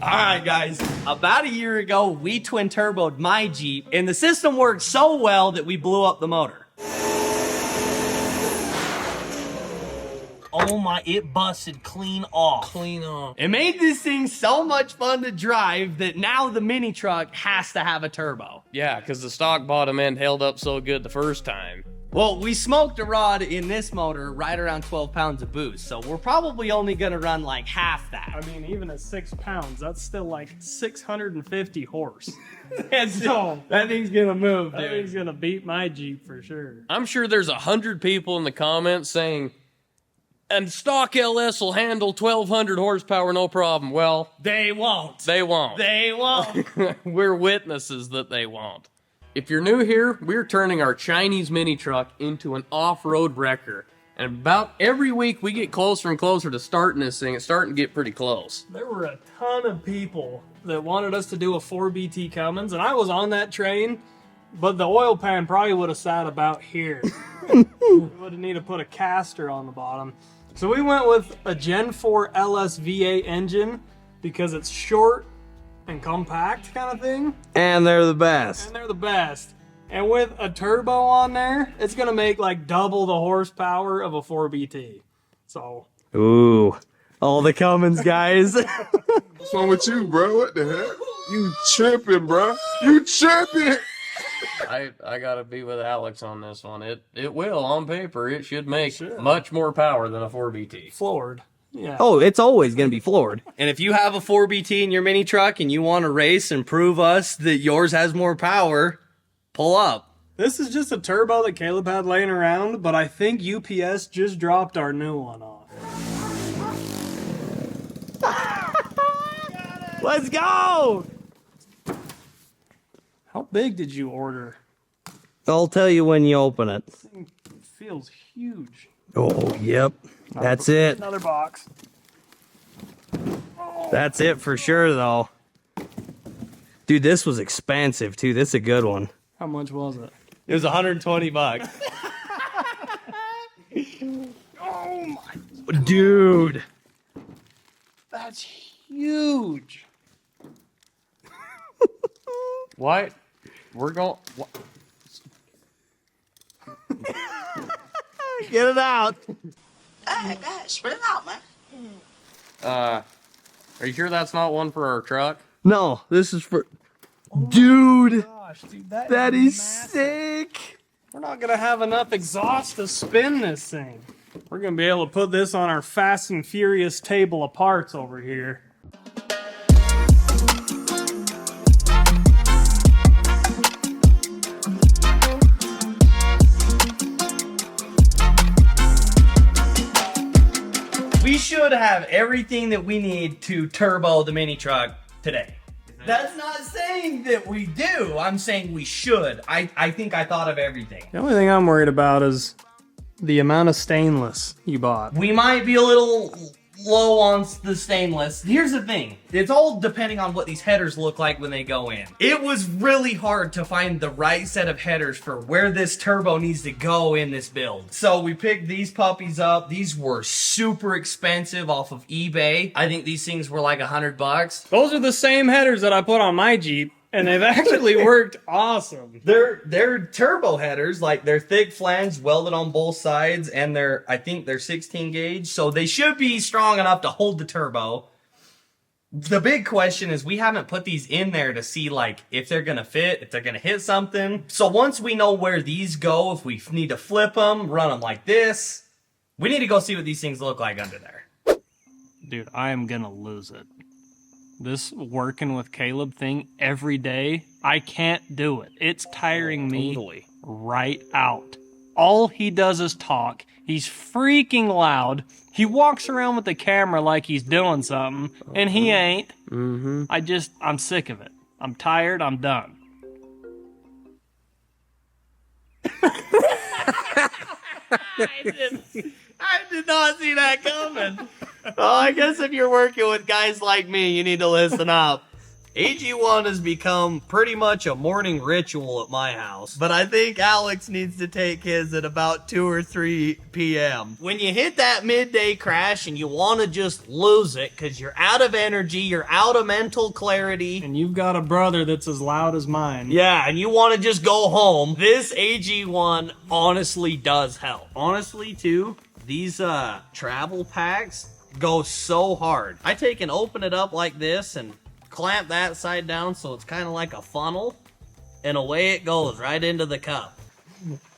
Alright guys, about a year ago, we twin turboed my Jeep, and the system worked so well that we blew up the motor. Oh my, it busted clean off. Clean off. It made this thing so much fun to drive that now the mini truck has to have a turbo. Yeah, because the stock bottom end held up so good the first time. Well, we smoked a rod in this motor right around 12 pounds of boost, so we're probably only gonna run like half that. I mean, even at 6 pounds, that's still like 650 horse. And so, that thing's gonna move, That dude. thing's gonna beat my Jeep for sure. I'm sure there's 100 people in the comments saying, and stock LS will handle 1,200 horsepower, no problem. Well, They won't. they won't. They won't. We're witnesses that they won't. If you're new here, we're turning our Chinese mini truck into an off-road wrecker. And about every week we get closer and closer to starting this thing. It's starting to get pretty close. There were a ton of people that wanted us to do a 4BT Cummins, and I was on that train, but the oil pan probably would have sat about here. We would have needed to put a caster on the bottom. So we went with a Gen 4 LSVA engine because it's short and compact kind of thing. And they're the best. And they're the best. And with a turbo on there, it's gonna make like double the horsepower of a 4BT. So. Ooh. All the Cummins, guys. What's wrong with you, bro? What the heck? You tripping, bro? You tripping? I gotta be with Alex on this one. It will, on paper, it should make much more power than a 4BT. Floored. Yeah. Oh, it's always going to be floored. And if you have a 4BT in your mini truck and you want to race and prove us that yours has more power, pull up. This is just a turbo that Caleb had laying around, but I think UPS just dropped our new one off. Let's go! How big did you order? I'll tell you when you open it. This thing feels huge. Oh, yep. That's it. Another box. That's it for sure, though. Dude, this was expensive, too. This is a good one. How much was it? It was 120 bucks. Oh my. Dude. That's huge. What? We're going... Get it out. God, spread it out, man. Are you sure that's not one for our truck? No, this is for... Dude, Gosh, dude, that is massive. sick. We're not gonna have enough exhaust to spin this thing. We're gonna be able to put this on our Fast and Furious table of parts over here. We should have everything that we need to turbo the mini truck today. That's not saying that we do. I'm saying we should. I think I thought of everything. The only thing I'm worried about is the amount of stainless you bought. We might be a little low on the stainless. Here's the thing. It's all depending on what these headers look like when they go in. It was really hard to find the right set of headers for where this turbo needs to go in this build. So we picked these puppies up. These were super expensive off of eBay. I think these things were like $100. Those are the same headers that I put on my Jeep, and they've actually worked awesome. They're turbo headers, like they're thick flange welded on both sides, and I think they're 16 gauge, so they should be strong enough to hold the turbo. The big question is we haven't put these in there to see like if they're gonna fit, if they're gonna hit something. So once we know where these go, if we need to flip them, run them like this, we need to go see what these things look like under there. Dude, I am gonna lose it. This working with Caleb thing every day, I can't do it. It's tiring me right out. All he does is talk. He's freaking loud. He walks around with the camera like he's doing something, and he ain't. I'm sick of it. I'm tired, I'm done. I did not see that coming. Well, I guess if you're working with guys like me, you need to listen up. AG1 has become pretty much a morning ritual at my house, but I think Alex needs to take his at about 2 or 3 p.m. When you hit that midday crash and you want to just lose it because you're out of energy, you're out of mental clarity, And you've got a brother that's as loud as mine. yeah, and you want to just go home, this AG1 honestly does help. Honestly, too, these travel packs go so hard. I take and open it up like this and clamp that side down so it's kind of like a funnel, and away it goes right into the cup.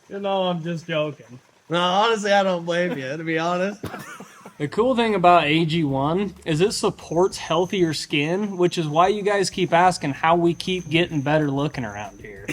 You know, I'm just joking. No, honestly, I don't blame you, to be honest. The cool thing about AG1 is it supports healthier skin, which is why you guys keep asking how we keep getting better looking around here.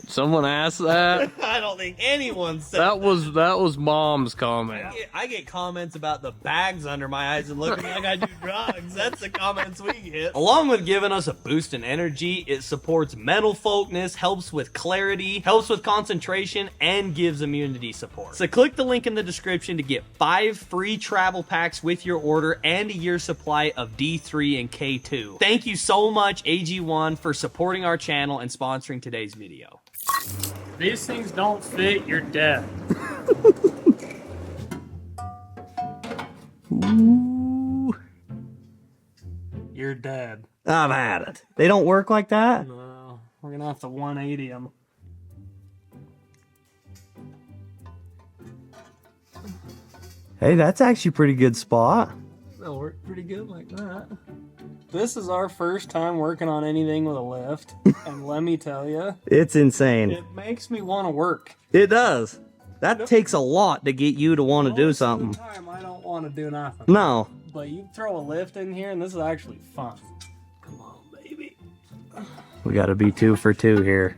Someone asked that. I don't think anyone said That was Mom's comment. I get comments about the bags under my eyes and looking like I do drugs. That's the comments we get. Along with giving us a boost in energy, it supports mental focus, helps with clarity, helps with concentration, and gives immunity support. So click the link in the description to get 5 free travel packs with your order and a year's supply of D3 and K2. Thank you so much, AG1, for supporting our channel and sponsoring today's video. These things don't fit, you're dead. Ooh. You're dead. I've had it. They don't work like that? No, we're gonna have to 180 them. Hey, that's actually a pretty good spot. They'll work pretty good like that. This is our first time working on anything with a lift, and let me tell you, It's insane. it makes me want to work. It does. That takes a lot to get you to want to do Most of something. the time, I don't want to do nothing. No. But you throw a lift in here, and this is actually fun. Come on, baby. We gotta be 2 for 2 here.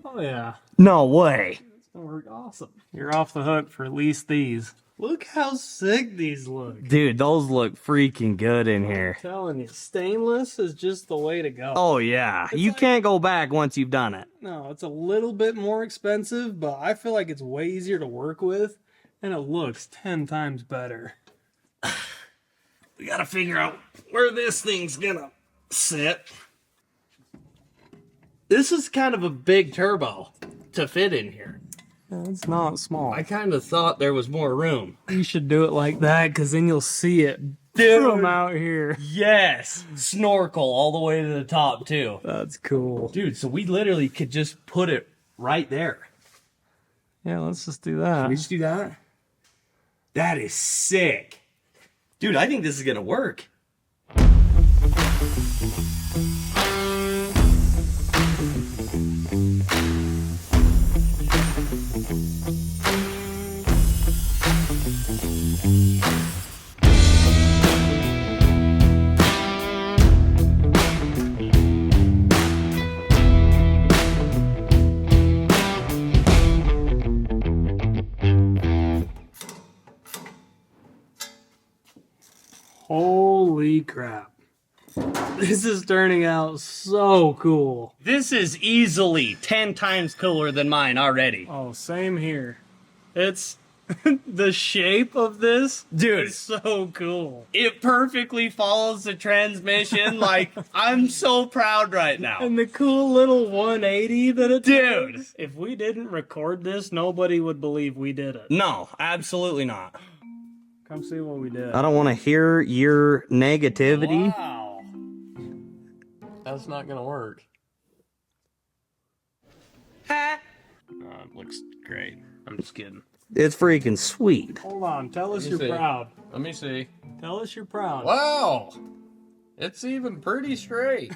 Oh yeah, No way. it's gonna work awesome. You're off the hook for at least these. Look how sick these look. Dude, those look freaking good in here. I'm telling you, stainless is just the way to go. Oh yeah. You can't go back once you've done it. No, it's a little bit more expensive, but I feel like it's way easier to work with, and it looks 10 times better. We gotta figure out where this thing's gonna sit. This is kind of a big turbo to fit in here. It's not small. I kind of thought there was more room. You should do it like that, because then you'll see it Dude. from out here. Yes. Snorkel all the way to the top too. That's cool. Dude, so we literally could just put it right there. Yeah, let's just do that. Can we just do that? That is sick. Dude, I think this is gonna work. Holy crap. This is turning out so cool. This is easily 10 times cooler than mine already. Oh, same here. It's the shape of this Dude. is so cool. It perfectly follows the transmission. Like, I'm so proud right now. And the cool little 180 that it Dude. does. If we didn't record this, nobody would believe we did it. No, absolutely not. Come see what we did. I don't want to hear your negativity. Wow. That's not gonna work. It looks great. I'm just kidding. It's freaking sweet. Hold on. Tell us Let you're me see. proud. Let me see. Tell us you're proud. Wow. It's even pretty straight.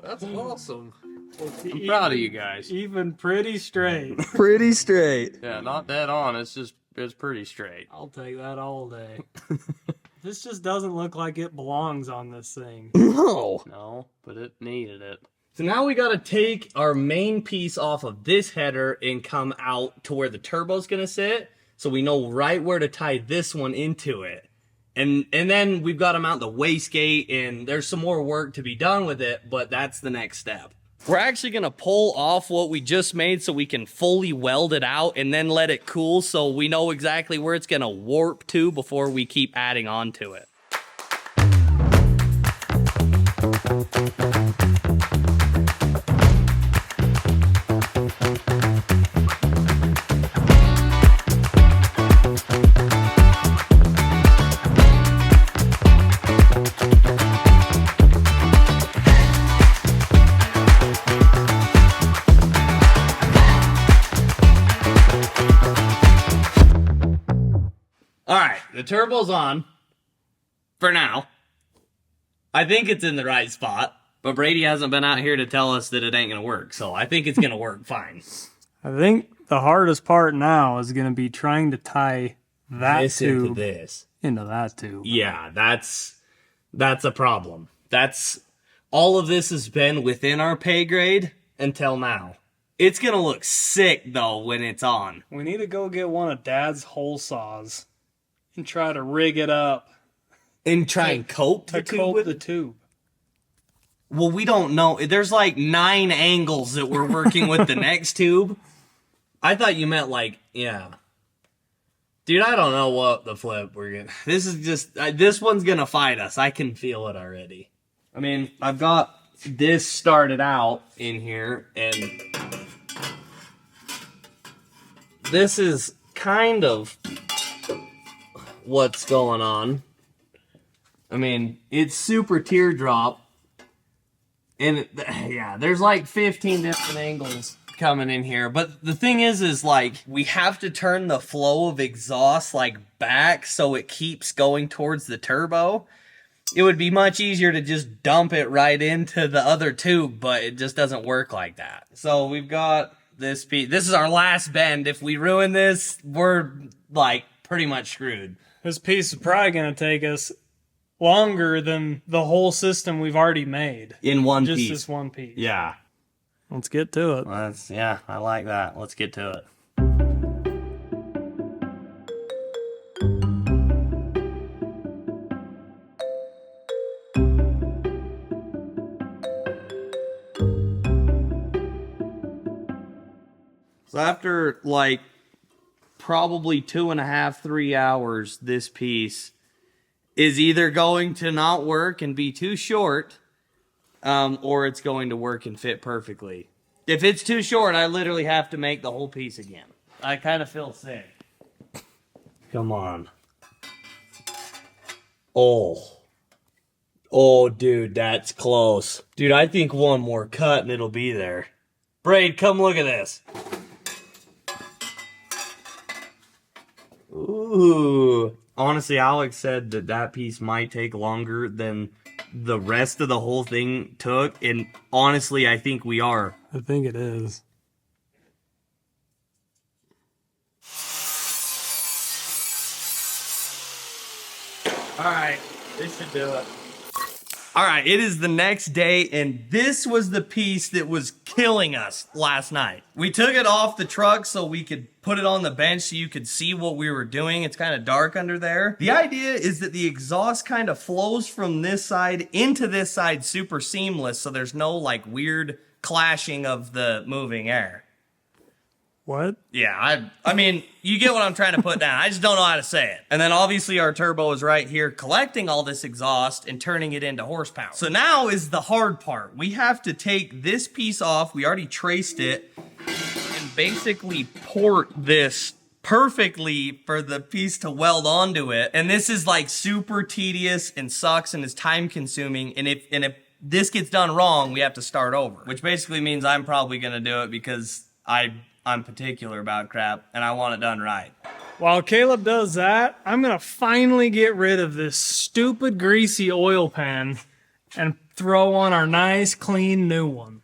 That's awesome. I'm proud of you guys. Even pretty straight. Pretty straight. Yeah, not dead on. It's pretty straight. I'll take that all day. This just doesn't look like it belongs on this thing. No. No, but it needed it. So now we gotta take our main piece off of this header and come out to where the turbo's gonna sit, so we know right where to tie this one into it. And then we've got to mount the wastegate, and there's some more work to be done with it, but that's the next step. We're actually gonna pull off what we just made so we can fully weld it out and then let it cool so we know exactly where it's gonna warp to before we keep adding on to it. All right, the turbo's on. For now. I think it's in the right spot, but Brady hasn't been out here to tell us that it ain't gonna work, so I think it's gonna work fine. I think the hardest part now is going to be trying to tie that tube into this. into that tube. Yeah, that's a problem. That's all of this has been within our pay grade until now. It's gonna look sick though when it's on. We need to go get one of Dad's hole saws and try to rig it up And try and coat to the tube coat with the tube. Well, we don't know. There's like 9 angles that we're working with the next tube. I thought you meant like, yeah. Dude, I don't know what the flip we're gonna. This is just, this one's gonna fight us. I can feel it already. I mean, I've got this started out in here, and this is kind of what's going on. I mean, it's super teardrop. And yeah, there's like 15 different angles coming in here. But the thing is like, we have to turn the flow of exhaust like back so it keeps going towards the turbo. It would be much easier to just dump it right into the other tube, but it just doesn't work like that. So we've got this piece. This is our last bend. If we ruin this, we're like pretty much screwed. This piece is probably going to take us longer than the whole system we've already made. In one Just piece. this one piece. Yeah. Let's get to it. Yeah, I like that. Let's get to it. So after like probably 2.5, 3 hours, this piece is either going to not work and be too short, or it's going to work and fit perfectly. If it's too short, I literally have to make the whole piece again. I kind of feel sick. Come on. Oh, dude, that's close. Dude, I think one more cut and it'll be there. Braid, come look at this. Ooh. Honestly, Alex said that piece might take longer than the rest of the whole thing took, and honestly, I think we are. I think it is. Alright, this should do it. Alright, it is the next day, and this was the piece that was killing us last night. We took it off the truck so we could put it on the bench so you could see what we were doing. It's kind of dark under there. The idea is that the exhaust kind of flows from this side into this side super seamless, so there's no like weird clashing of the moving air. What? Yeah, I mean, you get what I'm trying to put down. I just don't know how to say it. And then obviously our turbo is right here collecting all this exhaust and turning it into horsepower. So now is the hard part. We have to take this piece off. We already traced it and basically port this perfectly for the piece to weld onto it. And this is like super tedious and sucks and is time consuming. And if this gets done wrong, we have to start over, which basically means I'm probably going to do it because I'm particular about crap, and I want it done right. While Caleb does that, I'm going to finally get rid of this stupid greasy oil pan and throw on our nice, clean new one.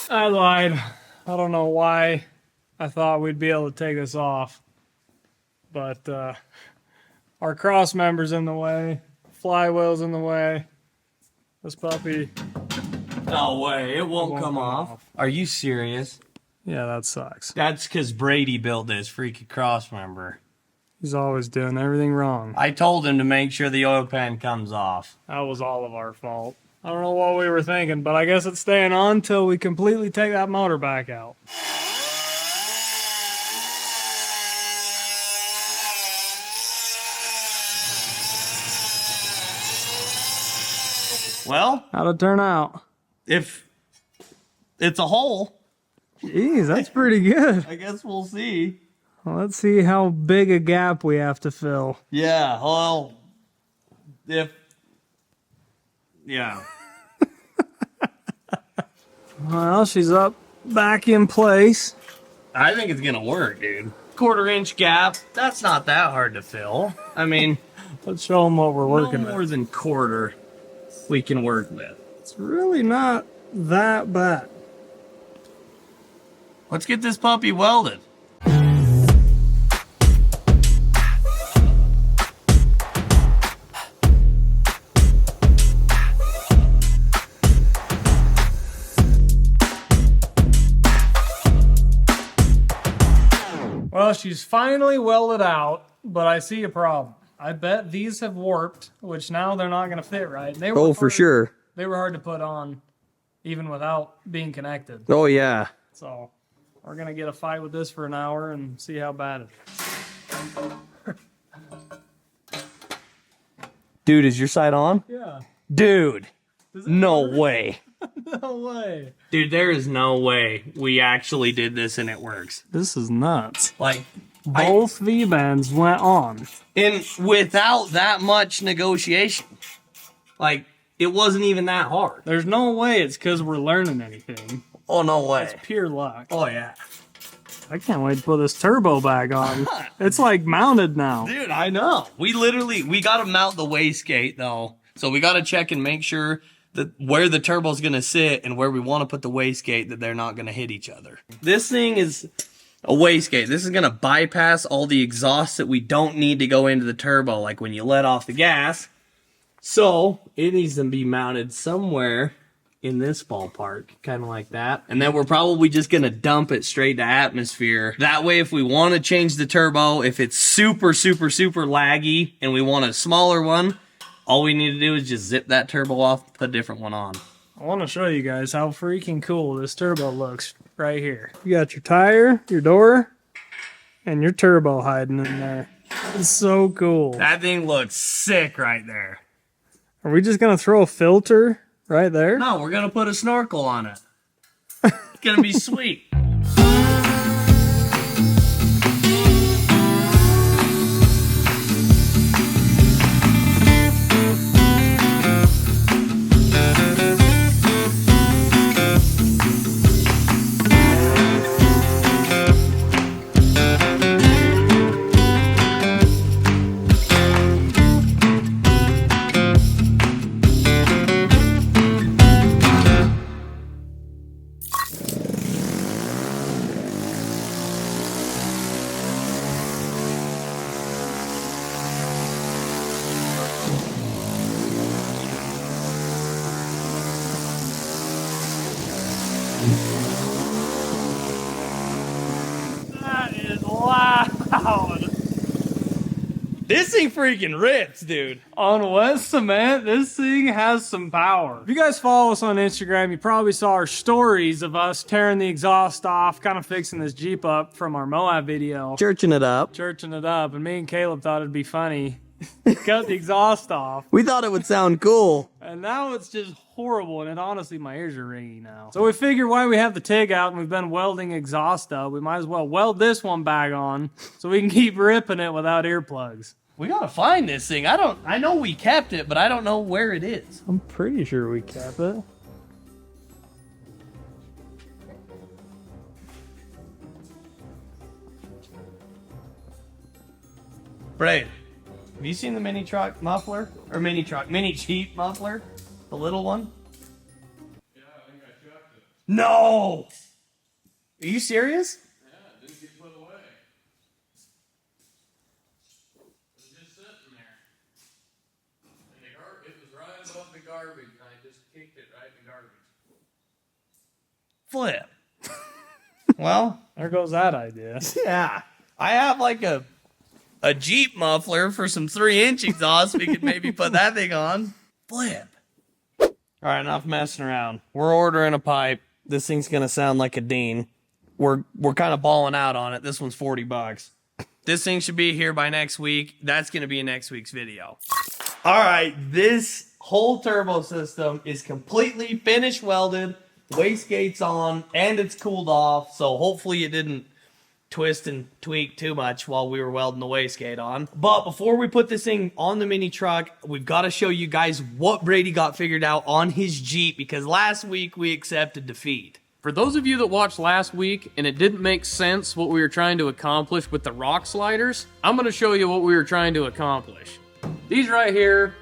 I lied. I don't know why I thought we'd be able to take this off. But our cross member's in the way. Flywheel's in the way. This puppy. No way, it won't come off. Are you serious? Yeah, that sucks. That's because Brady built this freaky cross member. He's always doing everything wrong. I told him to make sure the oil pan comes off. That was all of our fault. I don't know what we were thinking, but I guess it's staying on till we completely take that motor back out. Well, How'd it turn out? if it's a hole, Jeez, that's pretty good. I guess we'll see. Well, let's see how big a gap we have to fill. Yeah, well, yeah. Well, she's up back in place. I think it's gonna work, dude. 1/4-inch gap, that's not that hard to fill. I mean, Let's show them what we're working no more with. than quarter we can work with. It's really not that bad. Let's get this puppy welded. Well, she's finally welded out, but I see a problem. I bet these have warped, which now they're not going to fit right. They were sure. They were hard to put on, even without being connected. Oh, yeah. So we're going to get a fight with this for an hour and see how bad it is. Dude, is your side on? Yeah. Dude, no way. No way. Dude, there is no way we actually did this and it works. This is nuts. Like, Both V-bands went on. and without that much negotiation. Like, it wasn't even that hard. There's no way it's because we're learning anything. Oh, no way. It's pure luck. Oh, yeah. I can't wait to put this turbo back on. It's like mounted now. Dude, I know. We got to mount the wastegate, though. So we got to check and make sure that where the turbo's going to sit and where we want to put the wastegate, that they're not going to hit each other. This thing is a wastegate. This is going to bypass all the exhausts that we don't need to go into the turbo, like when you let off the gas. So it needs to be mounted somewhere in this ballpark, kind of like that. And then we're probably just going to dump it straight to atmosphere. That way, if we want to change the turbo, if it's super, super, super laggy and we want a smaller one, all we need to do is just zip that turbo off, put a different one on. I want to show you guys how freaking cool this turbo looks right here. You got your tire, your door, and your turbo hiding in there. It's so cool. That thing looks sick right there. Are we just going to throw a filter right there? No, we're going to put a snorkel on it. It's going to be sweet. That is loud. This thing freaking rips, dude. On wet cement, this thing has some power. If you guys follow us on Instagram, you probably saw our stories of us tearing the exhaust off, kind of fixing this Jeep up from our Moab video. Churching it up. Churching it up, and me and Caleb thought it'd be funny. Cut the exhaust off, We thought it would sound cool. and now it's just horrible, and honestly, my ears are ringing now. So we figured while we have the TIG out and we've been welding exhaust up, we might as well weld this one back on so we can keep ripping it without earplugs. We gotta find this thing. I know we kept it, but I don't know where it is. I'm pretty sure we kept it. Brave, have you seen the mini truck muffler? Or mini Jeep muffler? The little one? Yeah, I think I chucked it. No! Are you serious? Yeah, it didn't get put away. It was just sitting there. And it was right above the garbage, and I just kicked it right in the garbage. Flip. Well, There goes that idea. yeah. I have like a Jeep muffler for some 3-inch exhaust. We could maybe put that thing on. Flip. All right, enough messing around. We're ordering a pipe. This thing's gonna sound like a Dean. We're kind of balling out on it. This one's $40. This thing should be here by next week. That's gonna be in next week's video. All right, this whole turbo system is completely finished welded, wastegate's on, and it's cooled off, so hopefully it didn't twist and tweak too much while we were welding the wastegate on. But before we put this thing on the mini truck, we've got to show you guys what Brady got figured out on his Jeep, because last week we accepted defeat. For those of you that watched last week and it didn't make sense what we were trying to accomplish with the rock sliders, I'm going to show you what we were trying to accomplish. These right here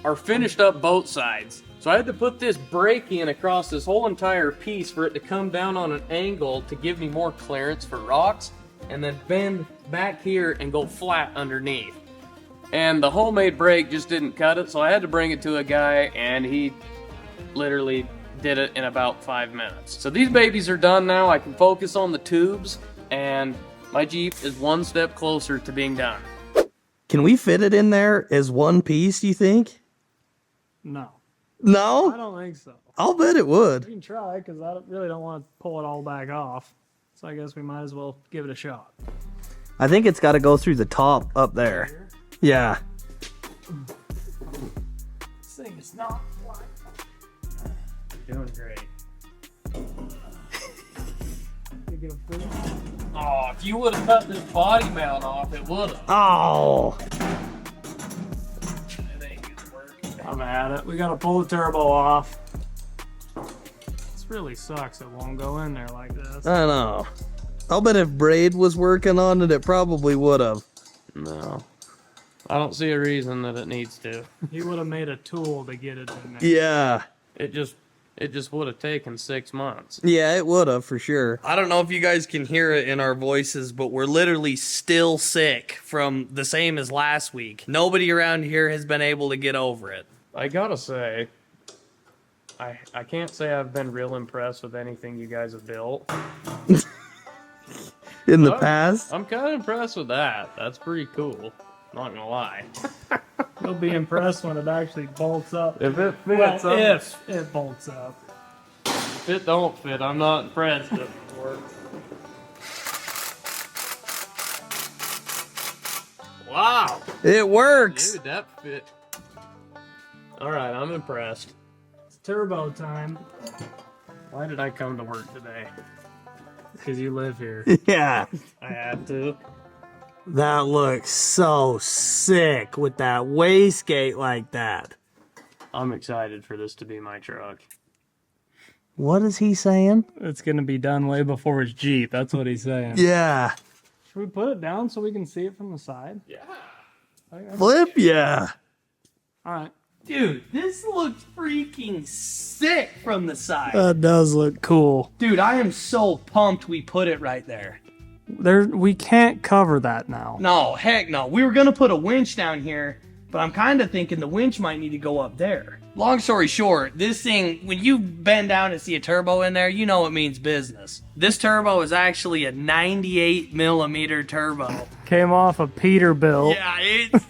are finished up both sides. So I had to put this brake in across this whole entire piece for it to come down on an angle to give me more clearance for rocks, and then bend back here and go flat underneath. And the homemade brake just didn't cut it, so I had to bring it to a guy, and he literally did it in about 5 minutes. So these babies are done now. I can focus on the tubes, and my Jeep is one step closer to being done. Can we fit it in there as one piece, do you think? No. No? I don't think so. I'll bet it would. We can try, because I really don't want to pull it all back off. So I guess we might as well give it a shot. I think it's got to go through the top up there. Yeah. This thing is not flying. Doing great. You get a foot? Oh, if you would have cut this body mount off, it would have. Oh. I'm at it. We gotta pull the turbo off. This really sucks. It won't go in there like this. I know. I'll bet if Braid was working on it, it probably would have. No. I don't see a reason that it needs to. He would have made a tool to get it in there. Yeah. It just would have taken 6 months. Yeah, it would have, for sure. I don't know if you guys can hear it in our voices, but we're literally still sick from the same as last week. Nobody around here has been able to get over it. I gotta say, I can't say I've been real impressed with anything you guys have built. In the But past? I'm kind of impressed with that. That's pretty cool. Not gonna lie. You'll be impressed when it actually bolts up. If it Well, fits, if it bolts up. if it don't fit, I'm not impressed if it works. Wow, It works. dude, that fit. All right, I'm impressed. It's turbo time. Why did I come to work today? Because you live here. Yeah. I had to. That looks so sick with that wastegate like that. I'm excited for this to be my truck. What is he saying? It's gonna be done way before his Jeep. That's what he's saying. Yeah. Should we put it down so we can see it from the side? Yeah. Flip, yeah. All right. Dude, this looks freaking sick from the side. That does look cool. Dude, I am so pumped we put it right there. We can't cover that now. No, heck no. We were going to put a winch down here, but I'm kind of thinking the winch might need to go up there. Long story short, this thing, when you bend down and see a turbo in there, you know it means business. This turbo is actually a 98 millimeter turbo. Came off a Peterbilt. Yeah, it's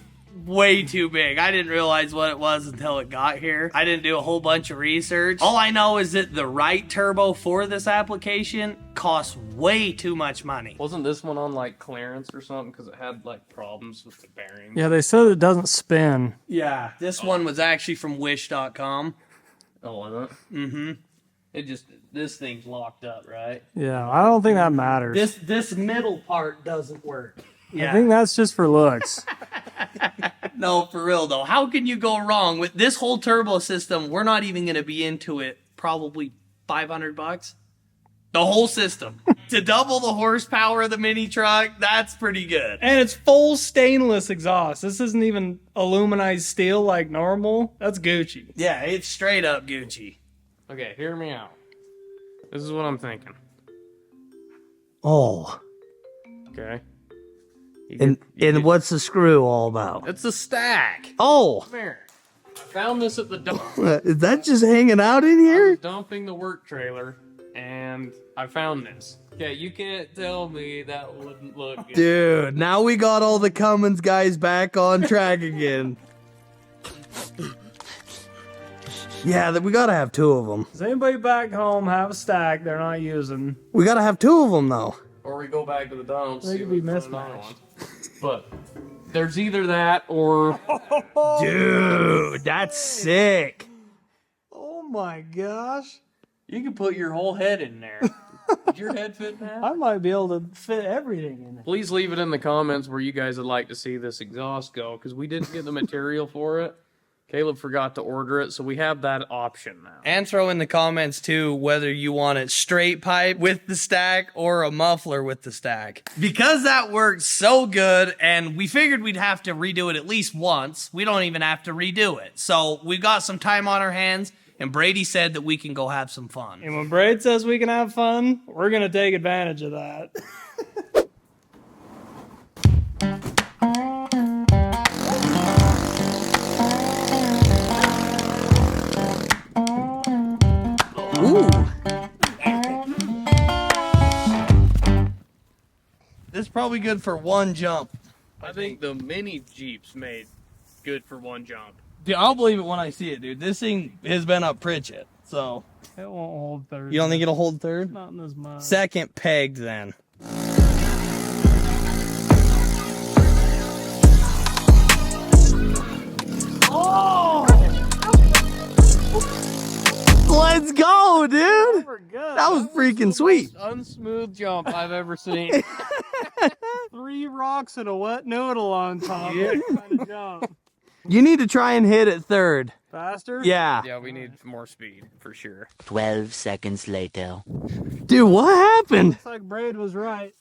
way too big. I didn't realize what it was until it got here. I didn't do a whole bunch of research. All I know is that the right turbo for this application costs way too much money. Wasn't this one on like clearance or something because it had like problems with the bearings? Yeah, they said it doesn't spin. Yeah, this one was actually from wish.com. Oh, was it? Mm-hmm. This thing's locked up, right? Yeah, I don't think that matters. This middle part doesn't work. I think that's just for looks. No, for real though. How can you go wrong with this whole turbo system? We're not even going to be into it. Probably $500. The whole system. To double the horsepower of the mini truck, that's pretty good. And it's full stainless exhaust. This isn't even aluminized steel like normal. That's Gucci. Yeah, it's straight up Gucci. Okay, hear me out. This is what I'm thinking. Oh. Okay. And what's the screw all about? It's a stack. Oh. Come here. I found this at the dump. Is that just hanging out in I here? was dumping the work trailer, and I found this. Okay, you can't tell me that wouldn't look good. Dude, now we got all the Cummins guys back on track again. Yeah, we gotta have two of them. Does anybody back home have a stack they're not using? We gotta have two of them though. Or we go back to the dump. They see could if be we can find another mismatched. one. But there's either that or Dude, that's sick. Oh my gosh. you can put your whole head in there. Does your head fit in that? I might be able to fit everything in there. Please leave it in the comments where you guys would like to see this exhaust go, because we didn't get the material for it. Caleb forgot to order it, so we have that option now. And throw in the comments too whether you want it straight pipe with the stack or a muffler with the stack. Because that worked so good and we figured we'd have to redo it at least once, we don't even have to redo it. So we've got some time on our hands and Brady said that we can go have some fun. And when Braid says we can have fun, we're going to take advantage of that. Ooh. This is probably good for one jump. I think the mini Jeep's made good for one jump. Dude, I'll believe it when I see it, dude. This thing has been up Pritchett, so. It won't hold third. You don't think it'll hold third? Not in this mud. Second pegged then. Let's go, dude. That was freaking sweet. Unsmooth jump I've ever seen. 3 rocks and a wet noodle on top. Kind of jump. You need to try and hit it third. Faster? Yeah. Yeah, we need more speed for sure. 12 seconds later. Dude, what happened? Looks like Braid was right.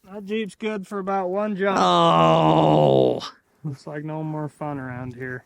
That Jeep's good for about one jump. Oh. Looks like no more fun around here.